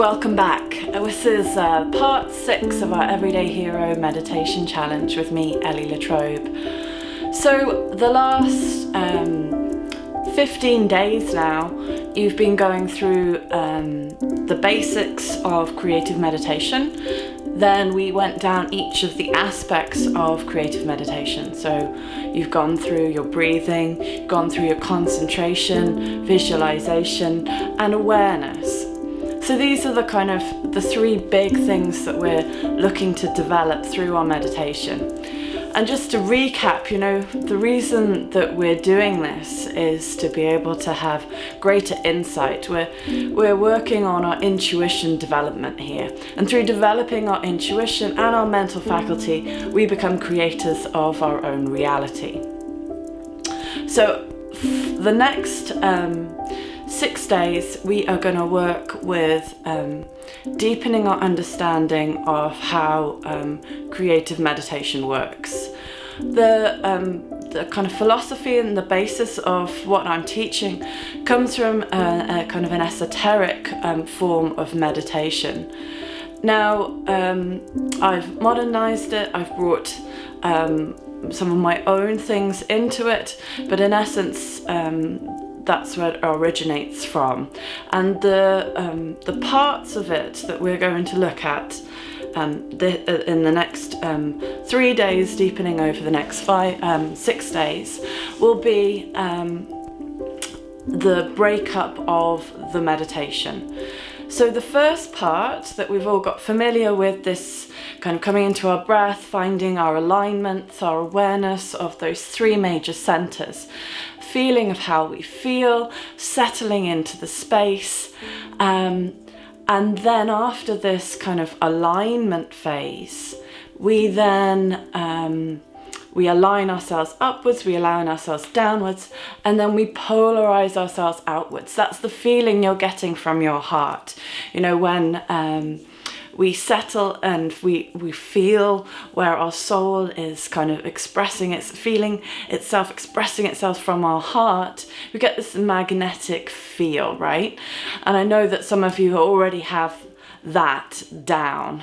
welcome back. This is part 6 of our Everyday Hero Meditation Challenge with me, Ellie La Trobe. So the last 15 days now, you've been going through the basics of creative meditation. Then we went down each of the aspects of creative meditation. So you've gone through your breathing, gone through your concentration, visualization, and awareness. So these are the 3 big things that we're looking to develop through our meditation. And just to recap, the reason that we're doing this is to be able to have greater insight. We're working on our intuition development here. And through developing our intuition and our mental faculty, we become creators of our own reality. So the next 6 days, we are going to work with deepening our understanding of how creative meditation works. The kind of philosophy and the basis of what I'm teaching comes from a kind of an esoteric form of meditation. Now, I've modernized it, I've brought some of my own things into it, but in essence, that's where it originates from. And the parts of it that we're going to look at in the next 3 days, deepening over the next 6 days, will be the breakup of the meditation. So the first part that we've all got familiar with, this kind of coming into our breath, finding our alignment, our awareness of those 3 major centers, feeling of how we feel, settling into the space, and then after this kind of alignment phase, we then we align ourselves upwards, we align ourselves downwards, and then we polarize ourselves outwards. That's the feeling you're getting from your heart. When we settle and we feel where our soul is kind of expressing itself from our heart, we get this magnetic feel, right? And I know that some of you already have that down.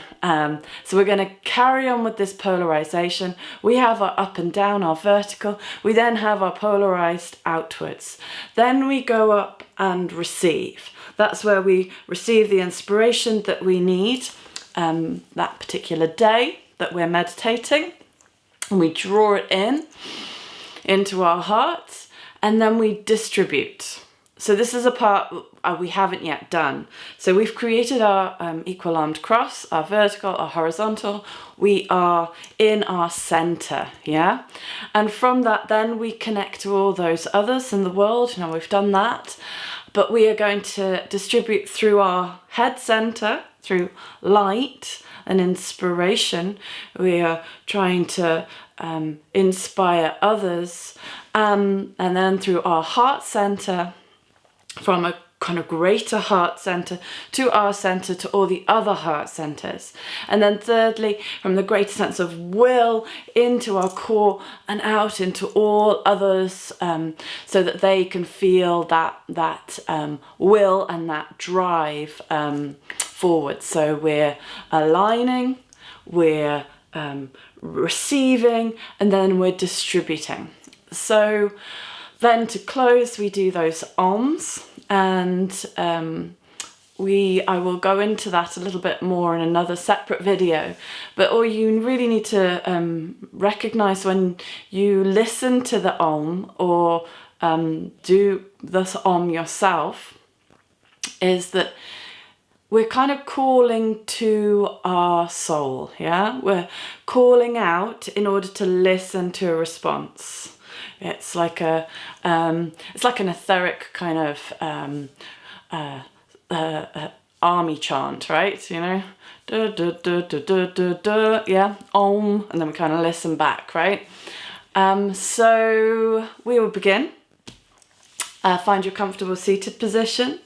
So we're going to carry on with this polarization. We have our up and down, our vertical. We then have our polarized outwards. Then we go up and receive. That's where we receive the inspiration that we need that particular day that we're meditating. And we draw it into our hearts, and then we distribute. So this is a part we haven't yet done. So we've created our equal armed cross, our vertical, our horizontal. We are in our center, yeah? And from that, then we connect to all those others in the world. Now we've done that, but we are going to distribute through our head center, through light and inspiration. We are trying to inspire others, and then through our heart center, from a kind of greater heart center to our center to all the other heart centers. And then thirdly, from the greater sense of will into our core and out into all others, so that they can feel that will and that drive forward. So we're aligning, we're receiving, and then we're distributing. So then to close, we do those OMs, and I will go into that a little bit more in another separate video. But all you really need to recognize when you listen to the OM or do this OM yourself is that we're kind of calling to our soul, yeah? We're calling out in order to listen to a response. It's like an etheric kind of army chant, right? Da, da, da, da, da, da, da, yeah, Om, and then we kind of listen back, right? So we will begin. Find your comfortable seated position.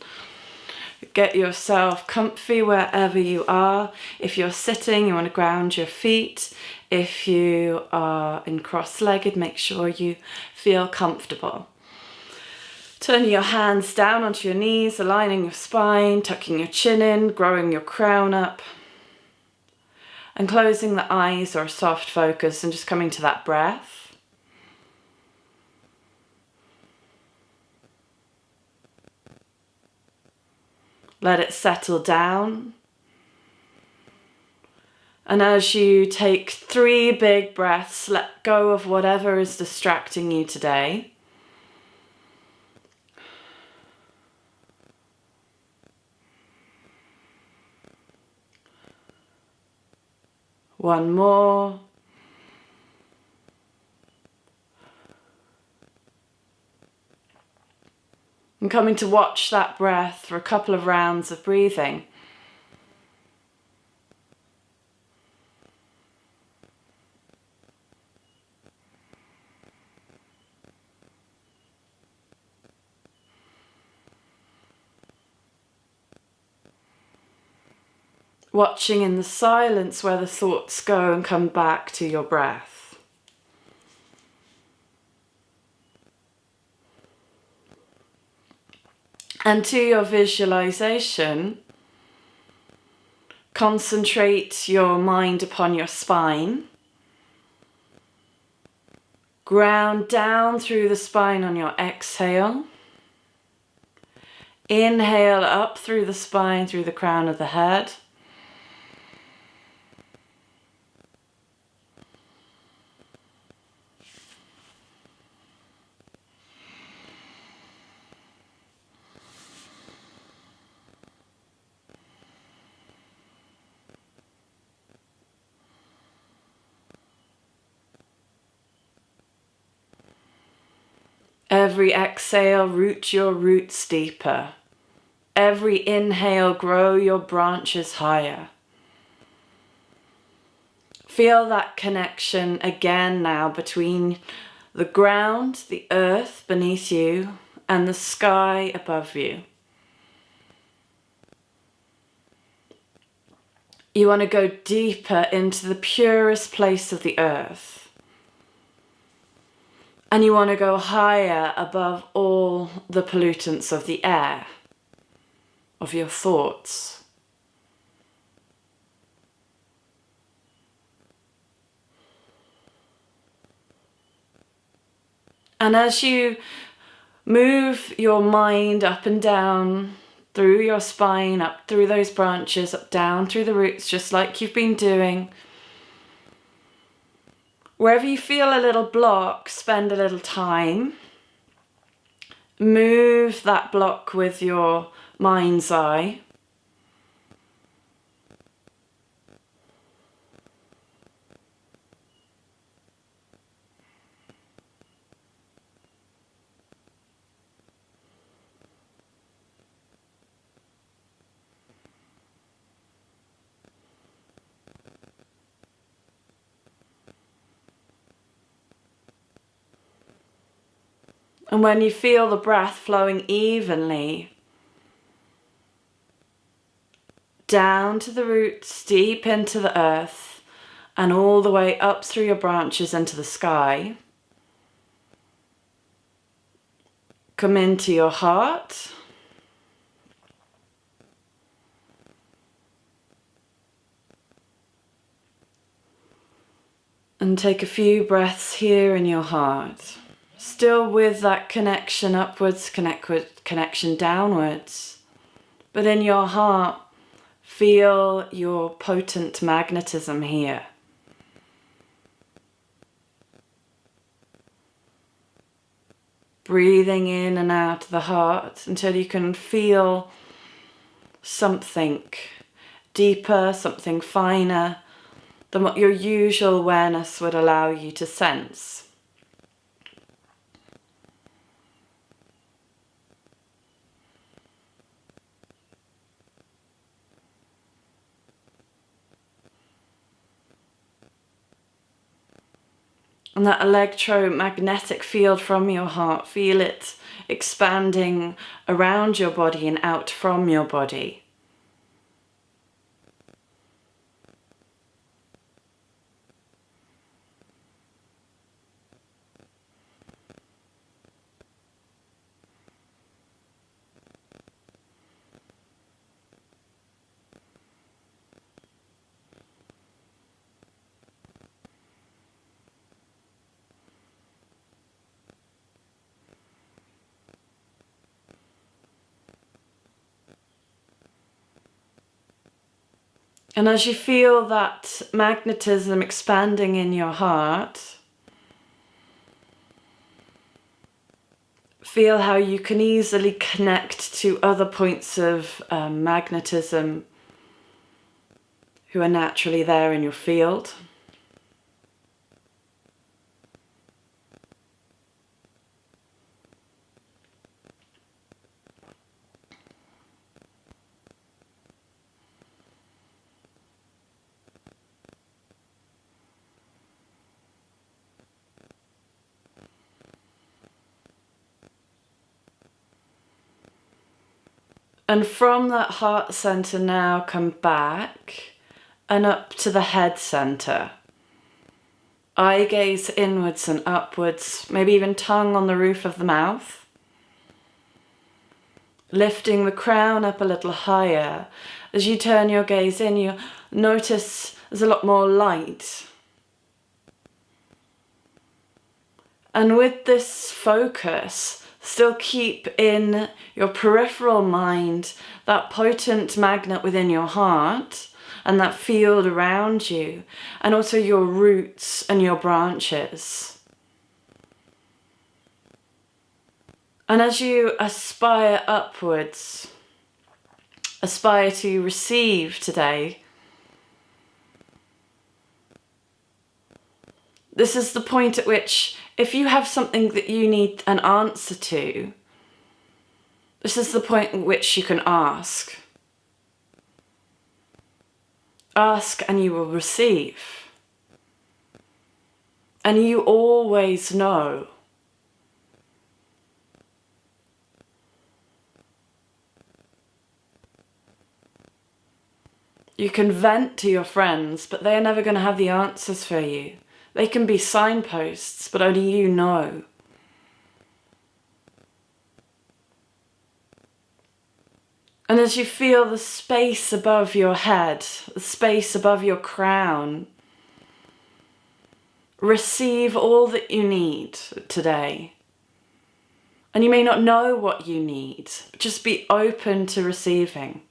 Get yourself comfy wherever you are. If you're sitting, you want to ground your feet. If you are in cross-legged, make sure you feel comfortable. Turning your hands down onto your knees, aligning your spine, tucking your chin in, growing your crown up. And closing the eyes or a soft focus and just coming to that breath. Let it settle down. And as you take 3 big breaths, let go of whatever is distracting you today. One more. And coming to watch that breath for a couple of rounds of breathing. Watching in the silence where the thoughts go and come back to your breath. And to your visualization, concentrate your mind upon your spine. Ground down through the spine on your exhale. Inhale up through the spine, through the crown of the head. Every exhale, root your roots deeper. Every inhale, grow your branches higher. Feel that connection again now between the ground, the earth beneath you, and the sky above you. You want to go deeper into the purest place of the earth. And you want to go higher above all the pollutants of the air, of your thoughts. And as you move your mind up and down through your spine, up through those branches, up down through the roots, just like you've been doing, wherever you feel a little block, spend a little time. Move that block with your mind's eye. And when you feel the breath flowing evenly, down to the roots, deep into the earth, and all the way up through your branches into the sky, come into your heart. And take a few breaths here in your heart. Still with that connection upwards, connection downwards. But in your heart, feel your potent magnetism here. Breathing in and out of the heart until you can feel something deeper, something finer than what your usual awareness would allow you to sense. And that electromagnetic field from your heart, feel it expanding around your body and out from your body. And as you feel that magnetism expanding in your heart, feel how you can easily connect to other points of magnetism who are naturally there in your field. And from that heart center now, come back and up to the head center. Eye gaze inwards and upwards, maybe even tongue on the roof of the mouth. Lifting the crown up a little higher. As you turn your gaze in, you notice there's a lot more light. And with this focus, still keep in your peripheral mind that potent magnet within your heart and that field around you, and also your roots and your branches. And as you aspire upwards, aspire to receive today, this is the point at which, if you have something that you need an answer to, this is the point at which you can ask. Ask and you will receive. And you always know. You can vent to your friends, but they are never going to have the answers for you. They can be signposts, but only you know. And as you feel the space above your head, the space above your crown, receive all that you need today. And you may not know what you need, but just be open to receiving.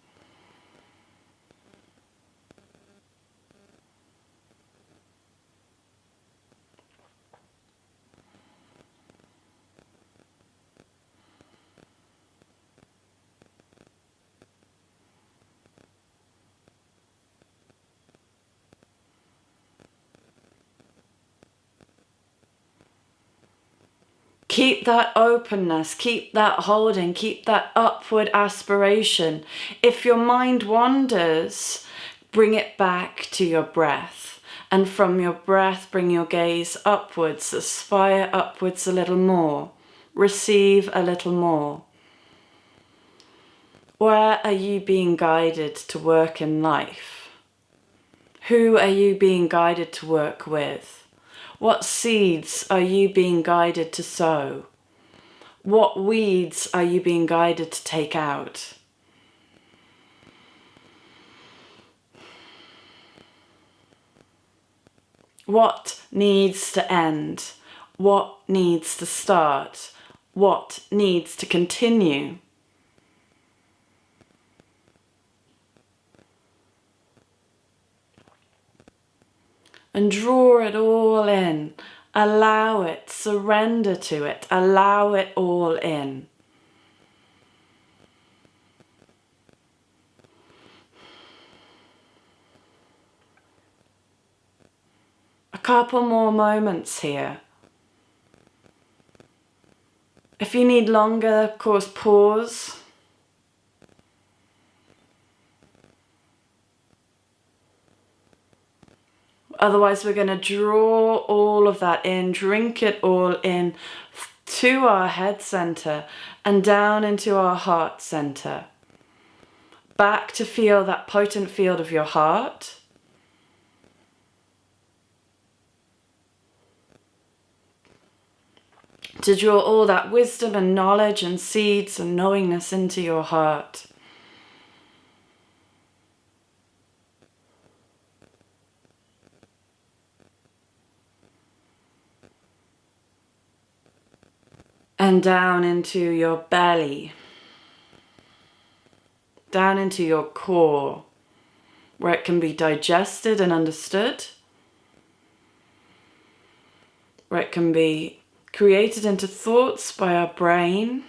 Keep that openness, keep that holding, keep that upward aspiration. If your mind wanders, bring it back to your breath. And from your breath, bring your gaze upwards, aspire upwards a little more, receive a little more. Where are you being guided to work in life? Who are you being guided to work with? What seeds are you being guided to sow? What weeds are you being guided to take out? What needs to end? What needs to start? What needs to continue? And draw it all in. Allow it, surrender to it, allow it all in. A couple more moments here. If you need longer, of course, pause. Otherwise, we're going to draw all of that in, drink it all in to our head center and down into our heart center. Back to feel that potent field of your heart. To draw all that wisdom and knowledge and seeds and knowingness into your heart. And down into your belly, down into your core, where it can be digested and understood, where it can be created into thoughts by our brain.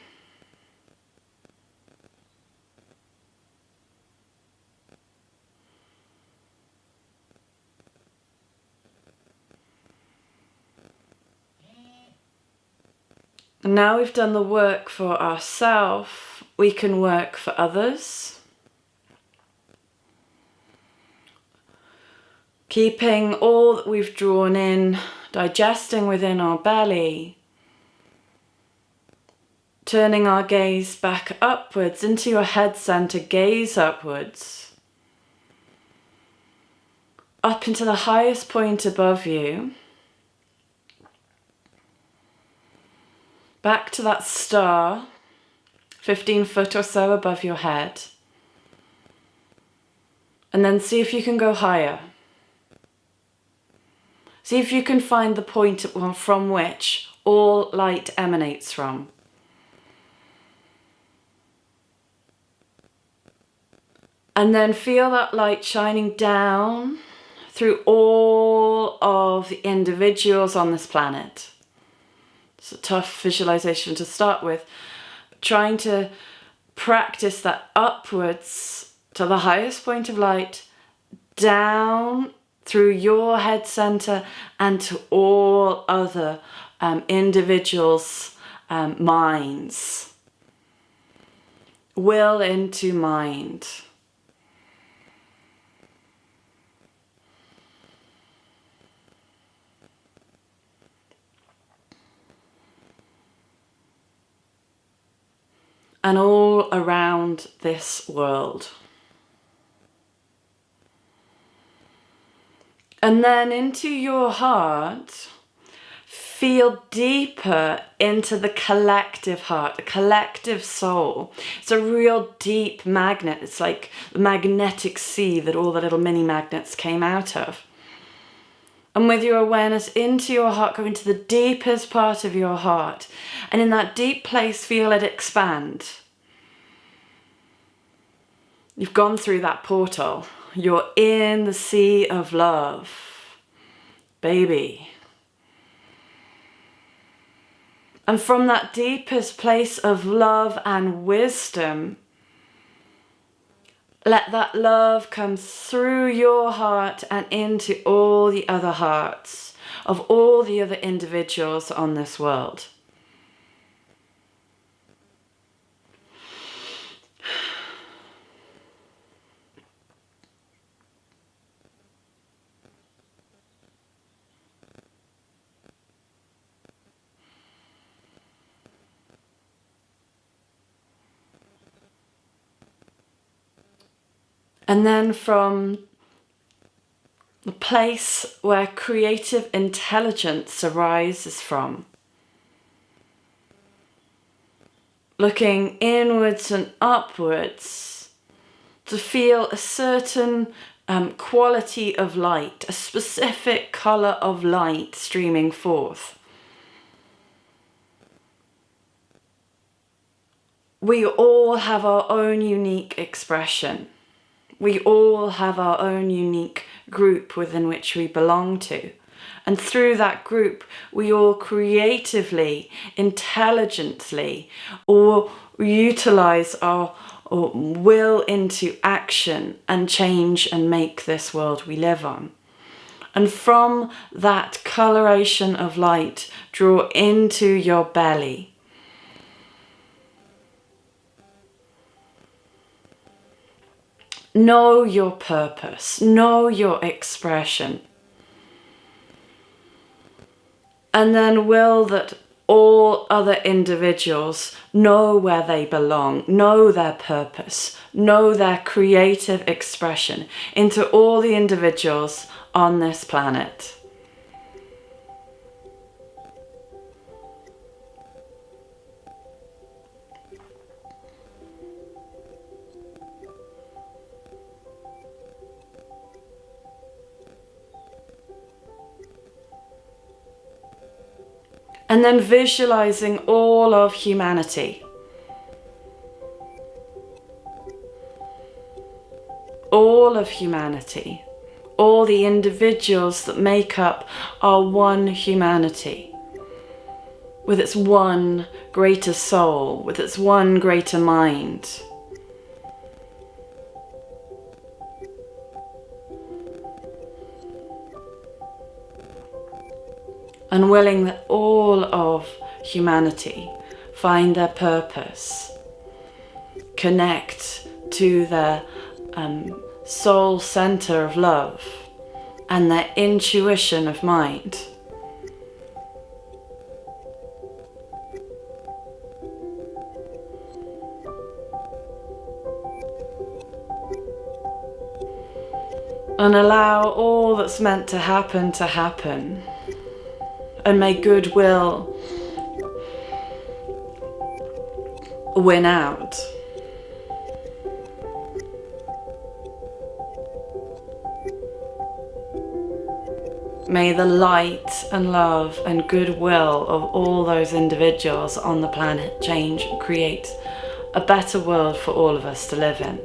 And now we've done the work for ourselves, we can work for others. Keeping all that we've drawn in, digesting within our belly. Turning our gaze back upwards into your head center, gaze upwards. Up into the highest point above you. Back to that star, 15 foot or so above your head. And then see if you can go higher. See if you can find the point from which all light emanates from. And then feel that light shining down through all of the individuals on this planet. It's a tough visualization to start with. Trying to practice that upwards to the highest point of light, down through your head center and to all other individuals' minds. Will into mind. And all around this world. And then into your heart, feel deeper into the collective heart, the collective soul. It's a real deep magnet. It's like the magnetic sea that all the little mini magnets came out of. And with your awareness into your heart, go into the deepest part of your heart. And in that deep place, feel it expand. You've gone through that portal. You're in the sea of love, baby. And from that deepest place of love and wisdom, let that love come through your heart and into all the other hearts of all the other individuals on this world. And then from the place where creative intelligence arises from, looking inwards and upwards to feel a certain quality of light, a specific colour of light streaming forth. We all have our own unique expression. We all have our own unique group within which we belong to. And through that group, we all creatively, intelligently, or utilize our will into action and change and make this world we live on. And from that coloration of light, draw into your belly. Know your purpose, know your expression. And then will that all other individuals know where they belong, know their purpose, know their creative expression into all the individuals on this planet. And then visualizing all of humanity. all of humanity, all the individuals that make up our one humanity, with its one greater soul, with its one greater mind. And willing that all of humanity find their purpose, connect to their soul center of love and their intuition of mind. And allow all that's meant to happen. And may goodwill win out. May the light and love and goodwill of all those individuals on the planet change and create a better world for all of us to live in.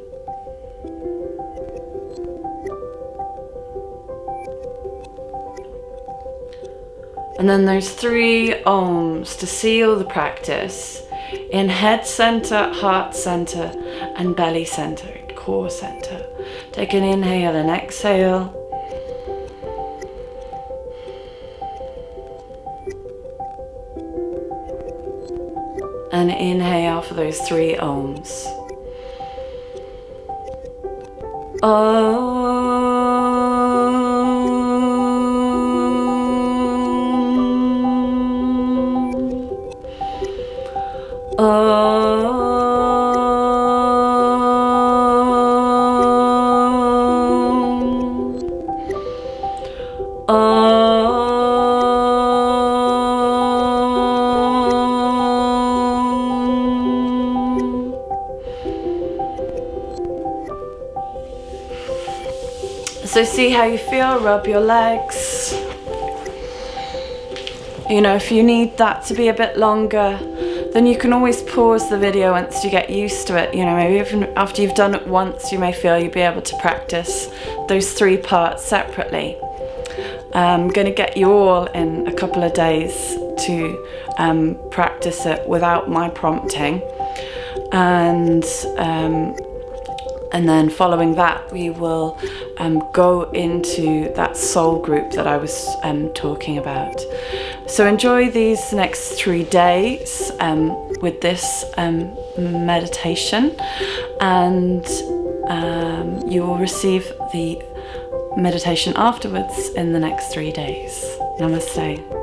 And then those 3 Oms to seal the practice in head center, heart center, and belly center, core center. Take an inhale and exhale. And inhale for those 3 Oms. So see how you feel, rub your legs. You know, if you need that to be a bit longer, then you can always pause the video once you get used to it. You know, maybe even after you've done it once, you may feel you'll be able to practice those 3 parts separately. I'm going to get you all in a couple of days to practice it without my prompting. And then following that, we will go into that soul group that I was talking about. So enjoy these next 3 days with this meditation, and you will receive the meditation afterwards in the next 3 days. Namaste.